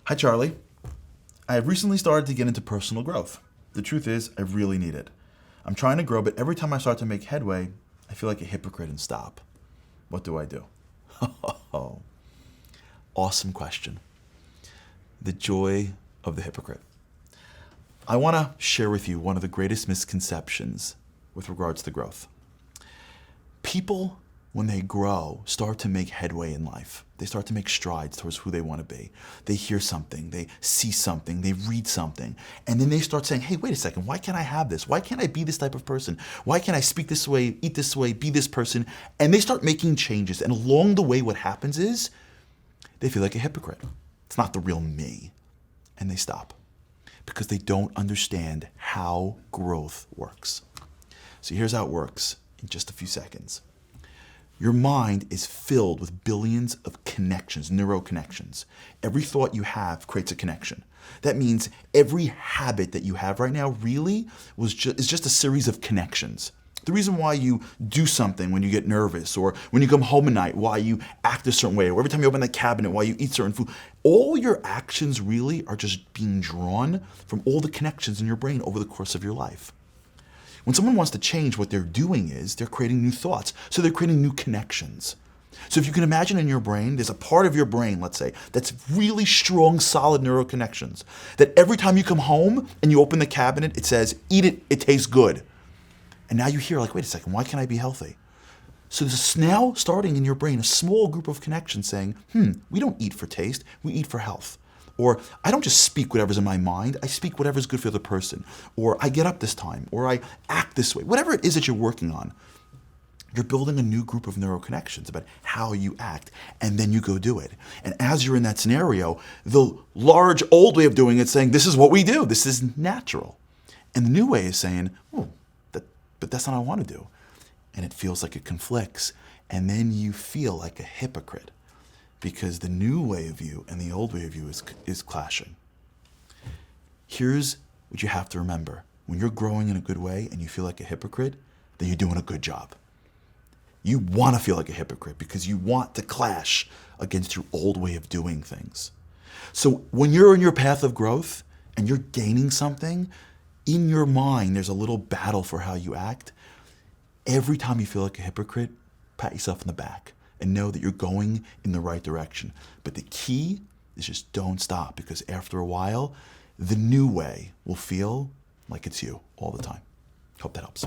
Hi, Charlie. I have recently started to get into personal growth. The truth is, I really need it. I'm trying to grow, but every time I start to make headway, I feel like a hypocrite and stop. What do I do? Oh, awesome question. The joy of the hypocrite. I want to share with you one of the greatest misconceptions with regards to growth. People, when they grow, start to make headway in life. They start to make strides towards who they want to be. They hear something, they see something, they read something, and then they start saying, hey, wait a second, why can't I have this? Why can't I be this type of person? Why can't I speak this way, eat this way, be this person? And they start making changes. And along the way, what happens is they feel like a hypocrite. It's not the real me. And they stop because they don't understand how growth works. So here's how it works in just a few seconds. Your mind is filled with billions of connections, neuroconnections. Every thought you have creates a connection. That means every habit that you have right now really is just a series of connections. The reason why you do something when you get nervous, or when you come home at night, why you act a certain way, or every time you open the cabinet, why you eat certain food, all your actions really are just being drawn from all the connections in your brain over the course of your life. When someone wants to change, what they're doing is they're creating new thoughts. So they're creating new connections. So if you can imagine in your brain, there's a part of your brain, let's say, that's really strong, solid neuroconnections. That every time you come home and you open the cabinet, it says, eat it, it tastes good. And now you hear like, wait a second, why can't I be healthy? So there's now starting in your brain a small group of connections saying, we don't eat for taste, we eat for health. Or I don't just speak whatever's in my mind, I speak whatever's good for the person. Or I get up this time, or I act this way. Whatever it is that you're working on, you're building a new group of neuroconnections about how you act, and then you go do it. And as you're in that scenario, the large old way of doing it is saying, this is what we do, this is natural. And the new way is saying, but that's not what I want to do. And it feels like it conflicts, and then you feel like a hypocrite, because the new way of you and the old way of you is clashing. Here's what you have to remember. When you're growing in a good way and you feel like a hypocrite, then you're doing a good job. You want to feel like a hypocrite because you want to clash against your old way of doing things. So when you're in your path of growth and you're gaining something, in your mind there's a little battle for how you act. Every time you feel like a hypocrite, pat yourself in the back and know that you're going in the right direction. But the key is just don't stop, because after a while, the new way will feel like it's you all the time. Hope that helps.